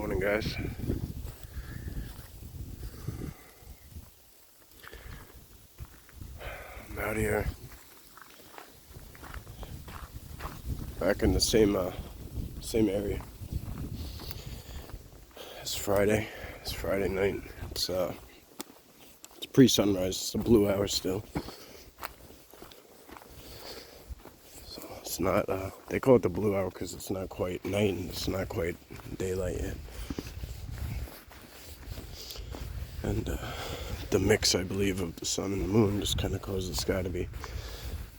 Morning, guys. I'm out here back in the same area. It's Friday. It's Friday night. It's pre-sunrise. It's the blue hour still. So it's not. They call it the blue hour because it's not quite night and it's not quite daylight yet. And the mix, I believe, of the sun and the moon just kind of causes the sky to be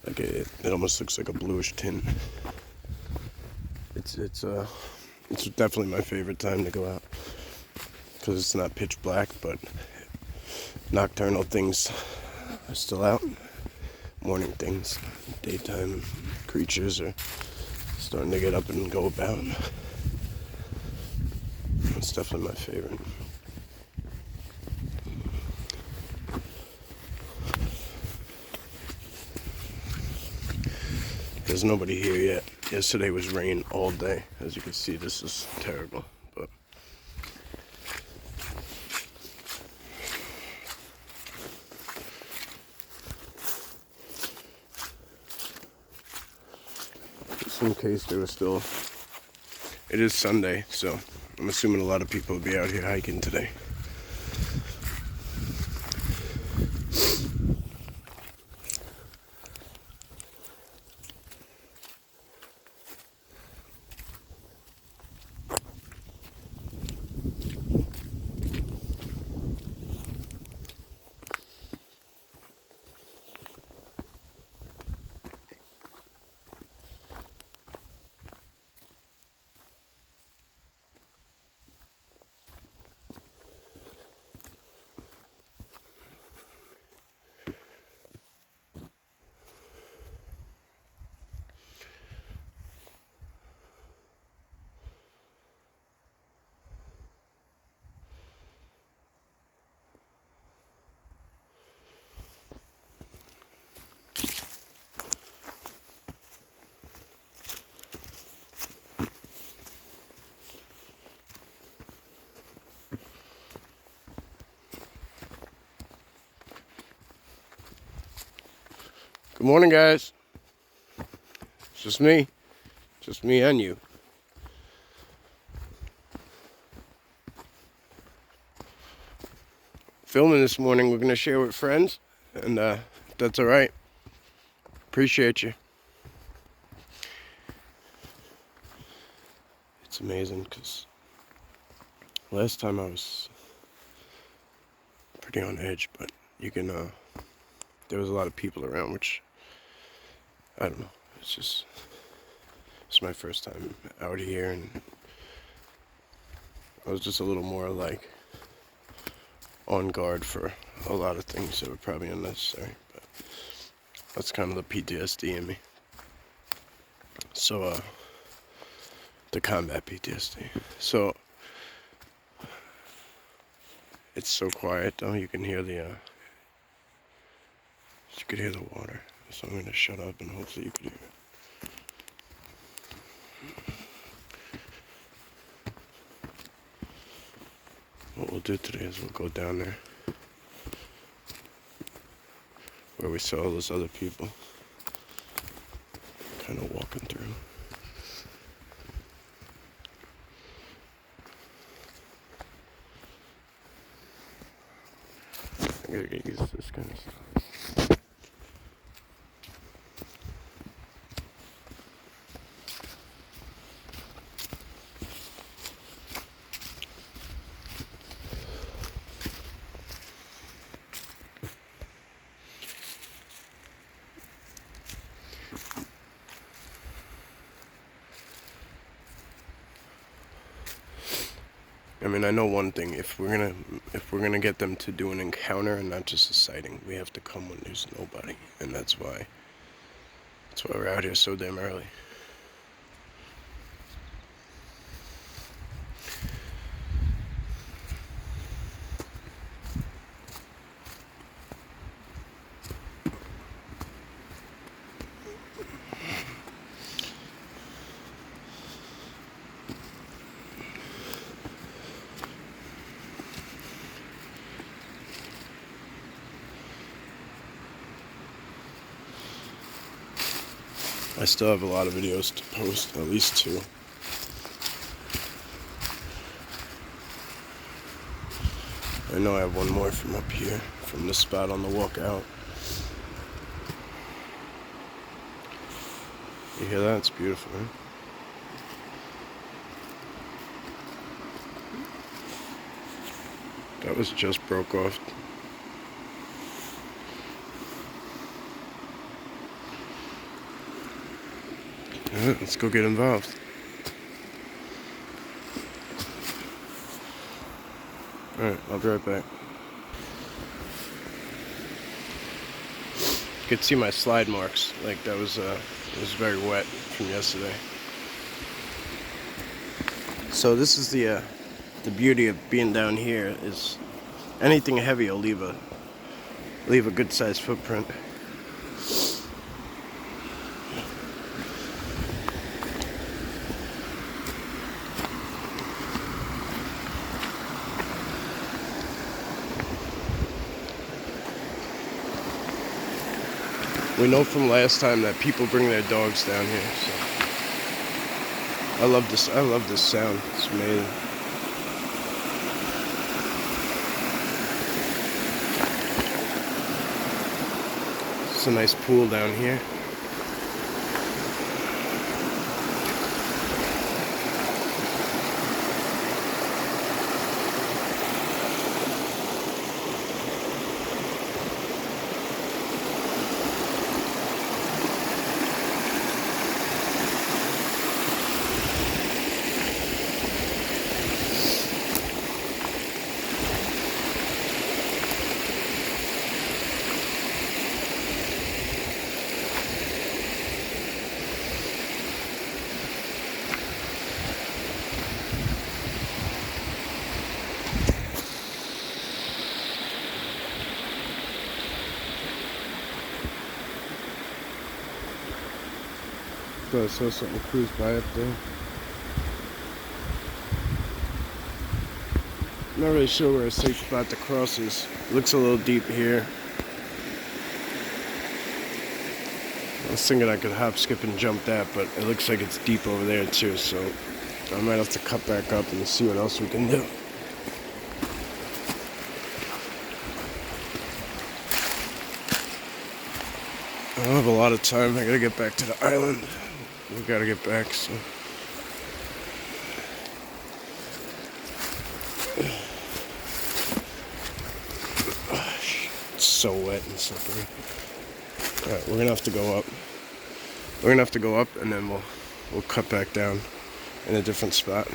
like it almost looks like a bluish tint. It's definitely my favorite time to go out because it's not pitch black, but nocturnal things are still out. Morning things, daytime creatures are starting to get up and go about. It's definitely my favorite. There's nobody here yet. Yesterday was rain all day. As you can see, this is terrible. But just in case there was still... It is Sunday, so I'm assuming a lot of people will be out here hiking today. Good morning, guys. It's just me and you. Filming this morning, we're gonna share with friends, and that's all right. Appreciate you. It's amazing because last time I was pretty on edge, but you can. There was a lot of people around, which I don't know. It's my first time out here, and I was just a little more like on guard for a lot of things that were probably unnecessary. But that's kind of the PTSD in me. So, the combat PTSD. So, it's so quiet though. You can hear the water. So I'm gonna shut up and hopefully you can hear it. What we'll do today is we'll go down there where we saw those other people kind of walking through. I gotta get used to this kind of stuff. I mean, I know one thing. If we're gonna get them to do an encounter and not just a sighting, we have to come when there's nobody, and that's why we're out here so damn early. I still have a lot of videos to post, at least 2. I know I have one more from up here, from this spot on the walk out. You hear that? It's beautiful, right? That was just broke off. Alright, let's go get involved. Alright, I'll be right back. You could see my slide marks, like that was it was very wet from yesterday. So this is the beauty of being down here is anything heavy will leave a good sized footprint. We know from last time that people bring their dogs down here, so I love this sound. It's amazing. It's a nice pool down here. I saw something cruise by up there. Not really sure where a safe spot to cross is. Looks a little deep here. I was thinking I could hop, skip, and jump that, but it looks like it's deep over there too, so I might have to cut back up and see what else we can do. I don't have a lot of time. I gotta get back to the island. We gotta get back, so. It's so wet and slippery. Alright, we're gonna have to go up. We're gonna have to go up and then we'll cut back down in a different spot.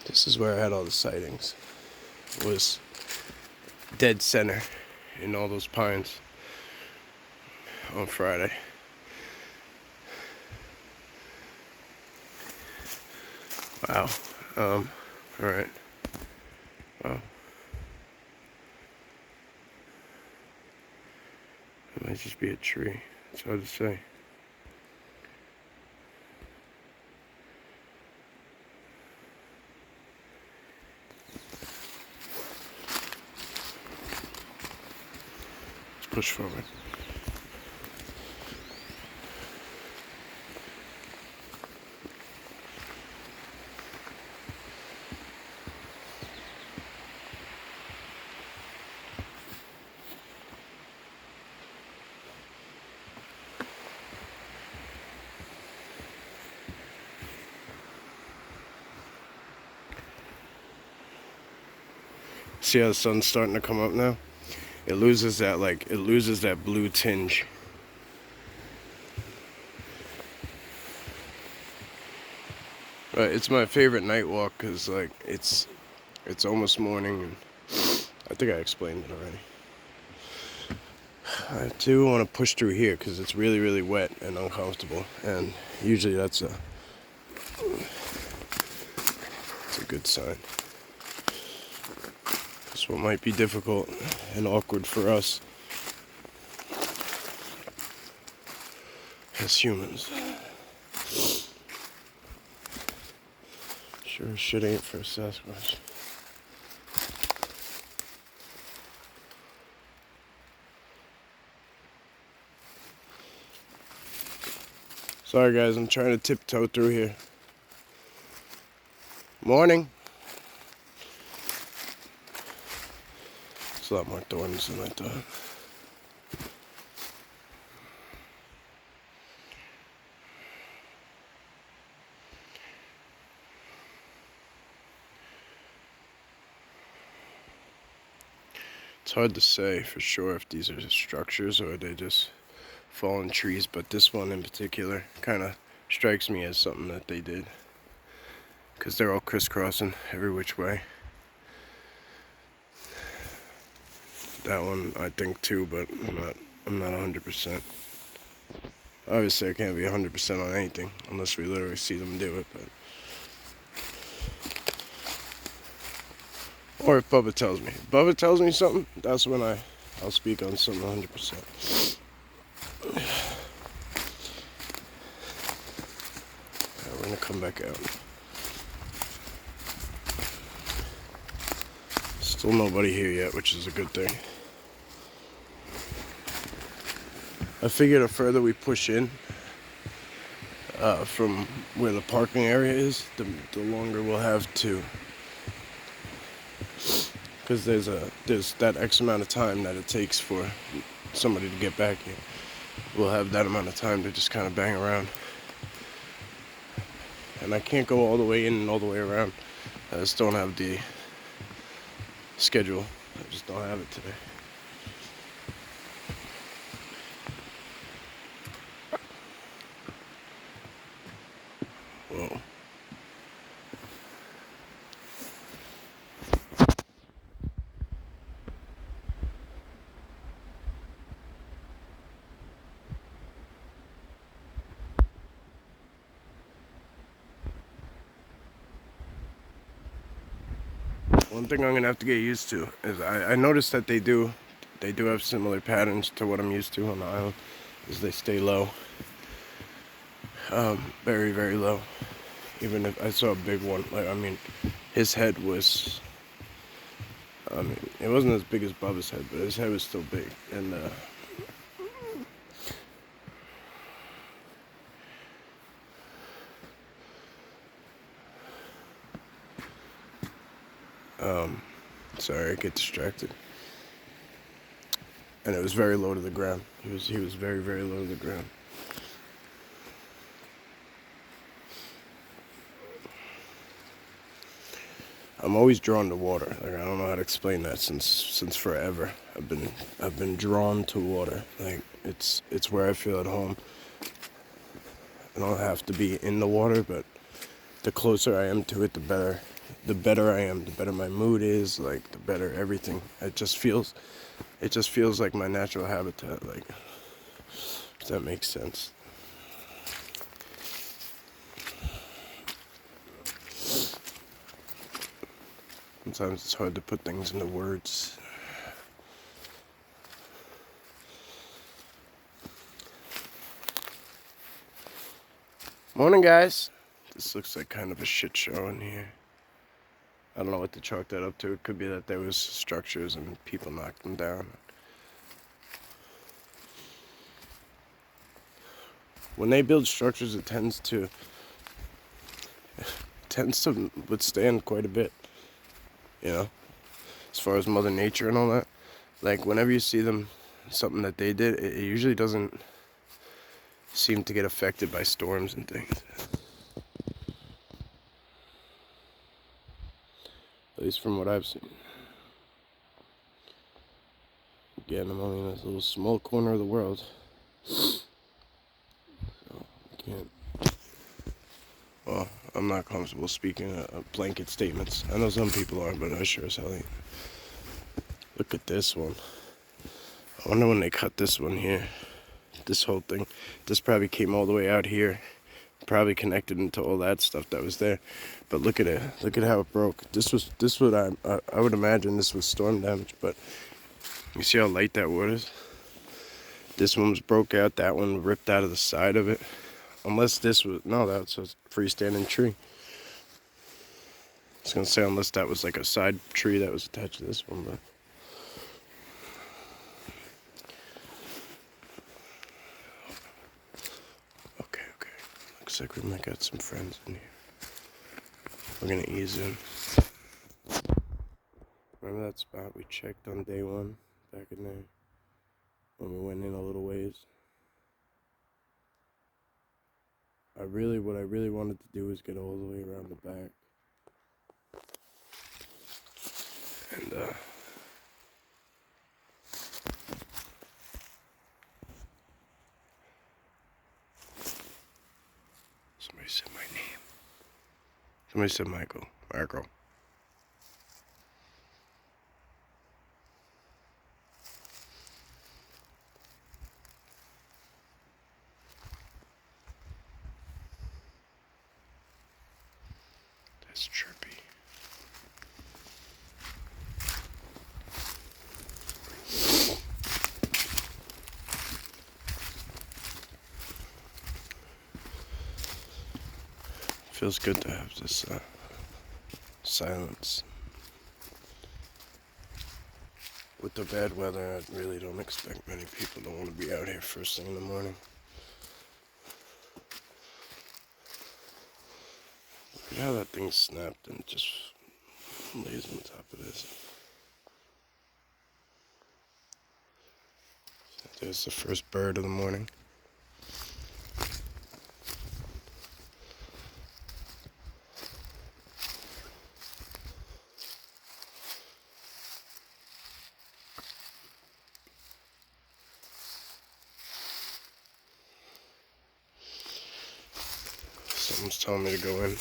This is where I had all the sightings. It was dead center in all those pines on Friday. Wow. Alright. Wow. It might just be a tree. It's hard to say. Push forward. see how the sun's starting to come up now? It loses that blue tinge. But it's my favorite night walk because like it's almost morning, and I think I explained it already. I do want to push through here because it's really, really wet and uncomfortable, and usually it's a good sign. It's what might be difficult and awkward for us as humans. Sure as shit ain't for a Sasquatch. Sorry guys, I'm trying to tiptoe through here. Morning. It's a lot more thorns than I thought. It's hard to say for sure if these are structures or they just fallen trees, but this one in particular kind of strikes me as something that they did, because they're all crisscrossing every which way. That one I think too, but I'm not 100%. Obviously I can't be 100% on anything unless we literally see them do it, but or if Bubba tells me. If Bubba tells me something, that's when I'll speak on something 100%. We're gonna come back out. Still nobody here yet, which is a good thing. I figure the further we push in from where the parking area is, the longer we'll have to. Because there's that X amount of time that it takes for somebody to get back here. We'll have that amount of time to just kind of bang around. And I can't go all the way in and all the way around. I just don't have the schedule. I just don't have it today. Whoa. One thing I'm gonna have to get used to is I noticed that they do have similar patterns to what I'm used to on the island. Is they stay low, very, very low. Even if I saw a big one, like I mean, his head was. I mean, it wasn't as big as Bubba's head, but his head was still big, and sorry, I get distracted. And it was very low to the ground. He was very, very low to the ground. I'm always drawn to water. Like, I don't know how to explain that since forever. I've been drawn to water. Like it's where I feel at home. I don't have to be in the water, but the closer I am to it, the better I am, the better my mood is, like the better everything. It just feels like my natural habitat, like, if that makes sense. Sometimes it's hard to put things into words. Morning, guys. This looks like kind of a shit show in here. I don't know what to chalk that up to. It could be that there was structures and people knocked them down. When they build structures, it tends to withstand quite a bit, you know, as far as Mother Nature and all that. Like, whenever you see them, something that they did, it usually doesn't seem to get affected by storms and things. At least from what I've seen. again, I'm only in this little small corner of the world. So, I can't. Well, I'm not comfortable speaking blanket statements. I know some people are, but I sure as hell ain't. Look at this one. I wonder when they cut this one here. This whole thing. This probably came all the way out here. Probably connected into all that stuff that was there. But look at it. Look at how it broke. This would I would imagine this was storm damage, but you see how light that wood is? This one was broke out, that one ripped out of the side of it. Unless this was, no, that's a freestanding tree. I was gonna say unless that was like a side tree that was attached to this one, but. Okay. Looks like we might got some friends in here. We're gonna ease in. Remember that spot we checked on day one back in there? When we went in a little ways? What I really wanted to do was get all the way around the back. And, somebody said my name. Somebody said Michael. Marco. That's trippy. Feels good to have this silence. With the bad weather, I really don't expect many people to want to be out here first thing in the morning. Look at how that thing snapped and just lays on top of this. There's the first bird of the morning. Someone's telling me to go in.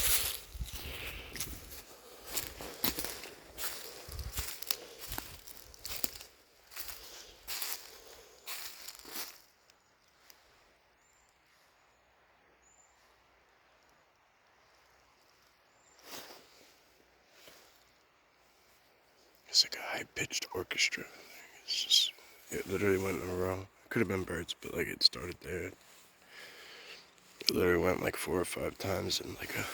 It's like a high-pitched orchestra. It literally went in a row. Could have been birds, but like it started there. It literally went like 4 or 5 times in like a.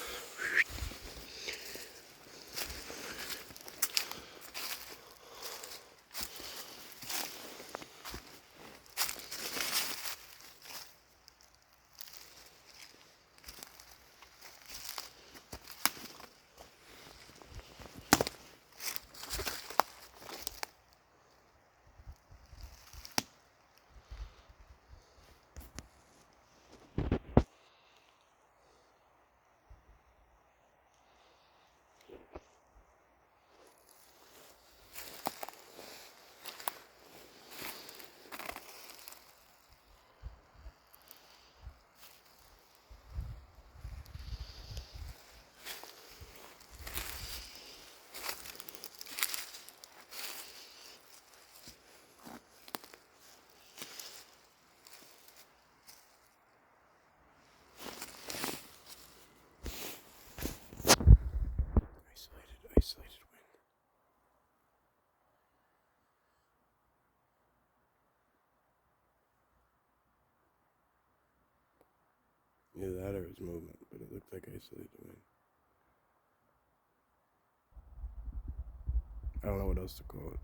Isolated wind. Either that or it was movement, but it looked like isolated wind. I don't know what else to call it.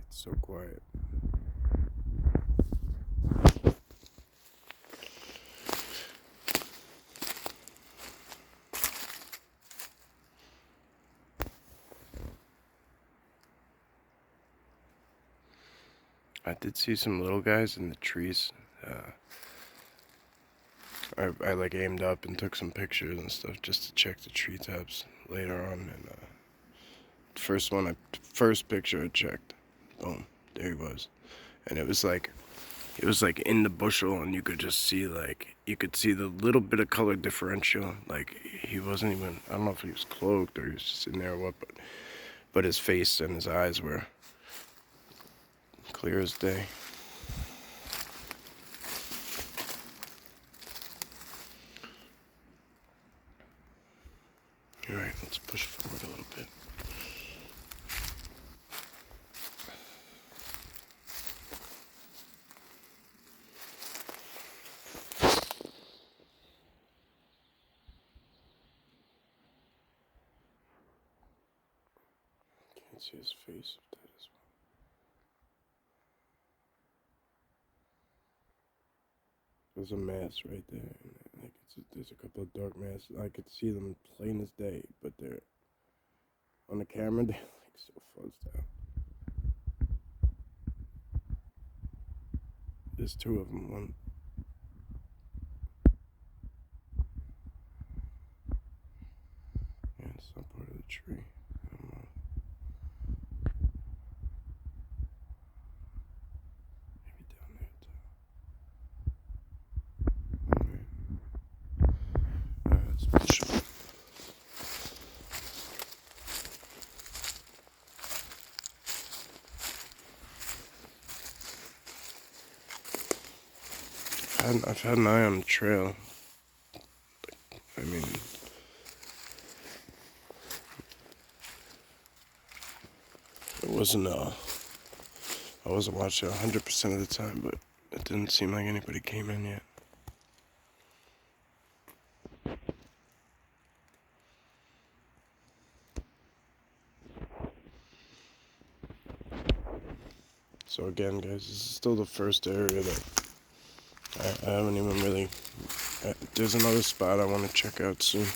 It's so quiet. I did see some little guys in the trees. I like aimed up and took some pictures and stuff just to check the treetops later on, and first picture I checked. Boom, there he was. And it was like in the bushel, and you could just see the little bit of color differential. Like, he wasn't even, I don't know if he was cloaked or he was just in there or what, but his face and his eyes were clear as day. All right, let's push forward a little bit. Can't see his face if that is. There's a mass right there. And there's a couple of dark masses. I could see them plain as day, but they're on the camera. They're like so fuzzed out. There's two of them. One. Yeah, it's not part of the tree. I don't know. Maybe down there too. Alright, let's push it. I've had an eye on the trail. I mean, it wasn't, I wasn't watching 100% of the time, but it didn't seem like anybody came in yet. So again, guys, this is still the first area that I haven't even really. There's another spot I want to check out soon.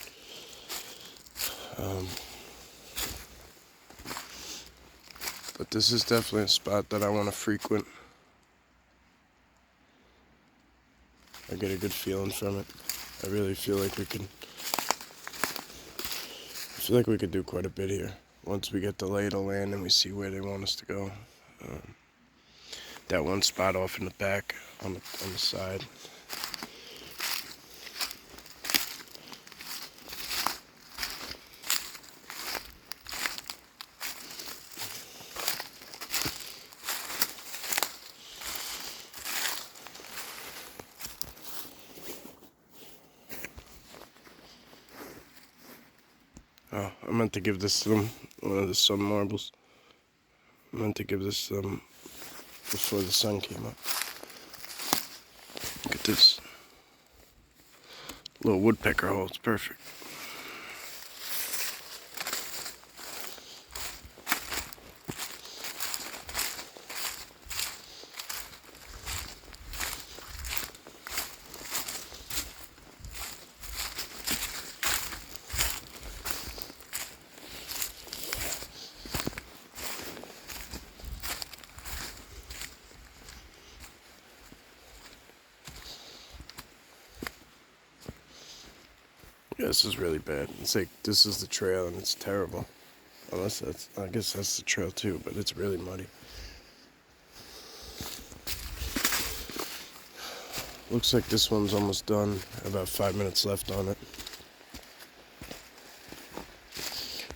But this is definitely a spot that I want to frequent. I get a good feeling from it. I really feel like we could do quite a bit here once we get the lay of the land and we see where they want us to go. That one spot off in the back on the side. Oh, I meant to give this to them, one of the sun marbles. I meant to give this to them before the sun came up. Look at this. Little woodpecker hole, it's perfect. Yeah, this is really bad. It's like, this is the trail and it's terrible. I guess that's the trail too, but it's really muddy. Looks like this one's almost done. About 5 minutes left on it.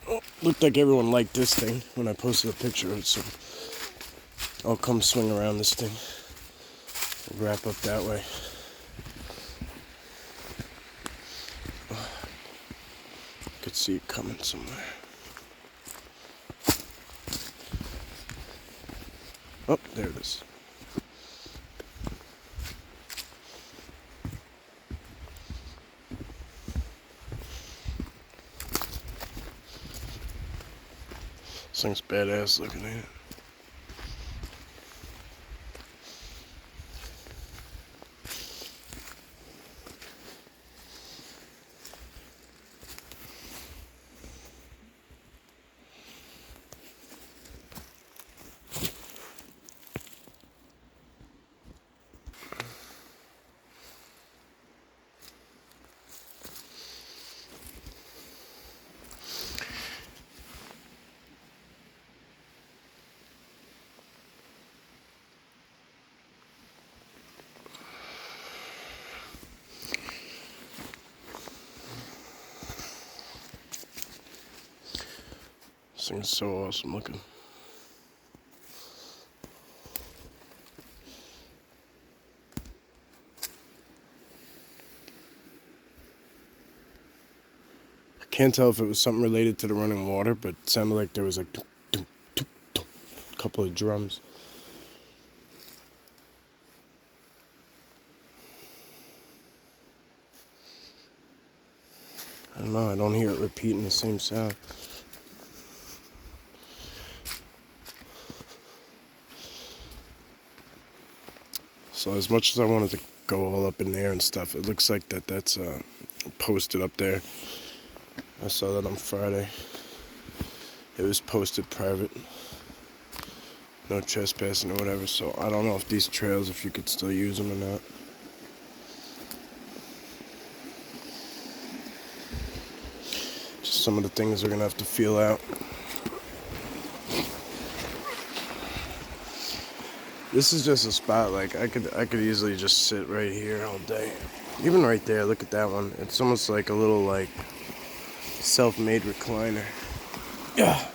Oh, looked like everyone liked this thing when I posted a picture of it, so I'll come swing around this thing. We'll wrap up that way. Could see it coming somewhere. Oh, there it is. This thing's badass looking at it. thing is so awesome looking. I can't tell if it was something related to the running water, but it sounded like there was like a couple of drums. I don't know, I don't hear it repeating the same sound. So as much as I wanted to go all up in there and stuff, it looks like that's posted up there. I saw that on Friday. It was posted private. No trespassing or whatever, so I don't know if these trails, if you could still use them or not. Just some of the things we're gonna have to feel out. This is just a spot, like I could easily just sit right here all day. Even right there, look at that one. It's almost like a little like self-made recliner. Yeah.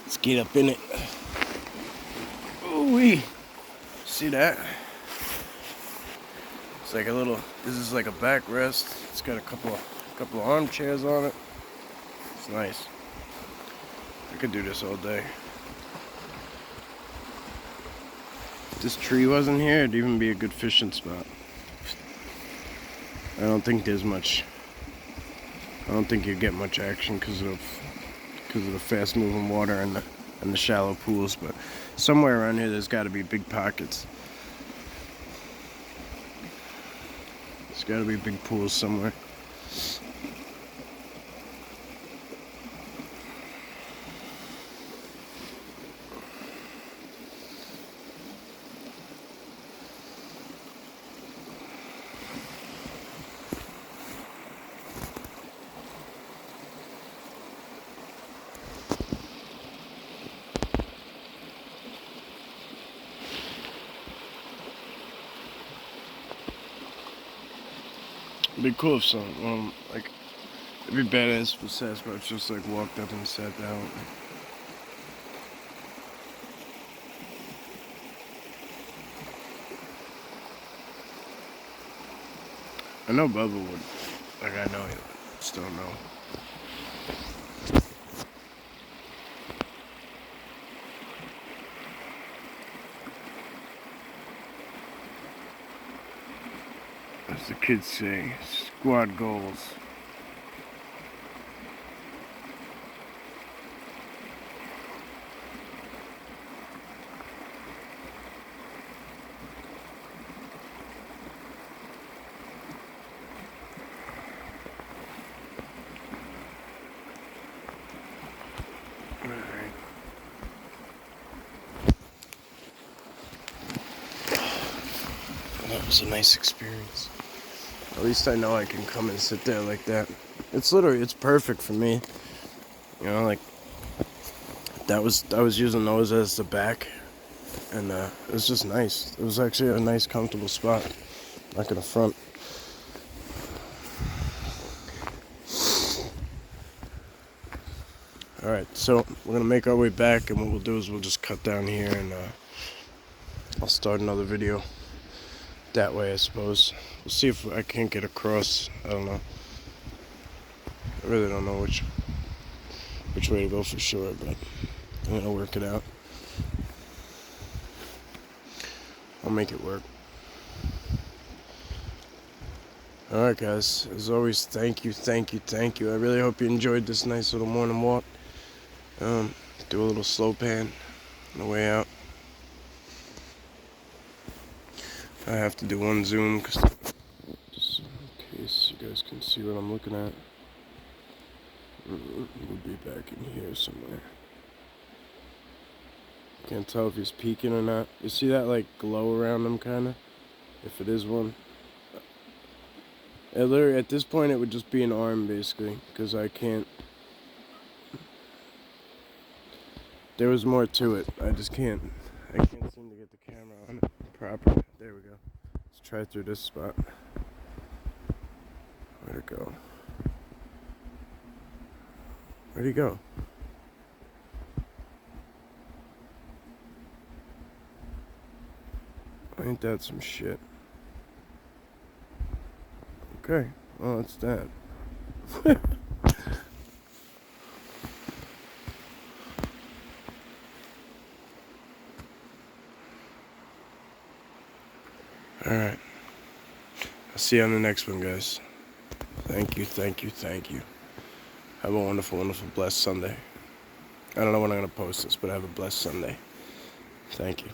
Let's get up in it. Ooh-wee. See that? It's like a little, this is like a backrest. It's got a couple of armchairs on it. It's nice. I could do this all day. If this tree wasn't here, it'd even be a good fishing spot. I don't think there's much. I don't think you get much action because of the fast-moving water and the shallow pools. But somewhere around here, there's got to be big pockets. There's got to be big pools somewhere. It'd be cool if some, like, it'd be badass if Sasquatch just like walked up and sat down. I know Bubba would. Like, I know he would. Just don't know. As the kids say, squad goals. That was a nice experience. At least I know I can come and sit there like that. It's perfect for me. You know, like I was using those as the back, and it was just nice. It was actually a nice, comfortable spot. Not gonna front. All right, so we're gonna make our way back, and what we'll do is we'll just cut down here, and I'll start another video that way, I suppose. We'll see if I can't get across. I don't know. I really don't know which way to go for sure, but I'm gonna work it out. I'll make it work. Alright guys, as always, thank you. I really hope you enjoyed this nice little morning walk. Do a little slow pan on the way out. I have to do one zoom just in case you guys can see what I'm looking at. We'll be back in here somewhere. Can't tell if he's peeking or not. You see that like glow around him, kind of? If it is one. Literally, at this point, it would just be an arm, basically, because I can't. There was more to it. I just can't. I can't seem to get the camera on it properly. There we go. Let's try through this spot. Where'd it go? Where'd he go? Ain't that some shit? Okay, well, that's that. Alright. I'll see you on the next one, guys. Thank you, thank you, thank you. Have a wonderful, wonderful, blessed Sunday. I don't know when I'm going to post this, but have a blessed Sunday. Thank you.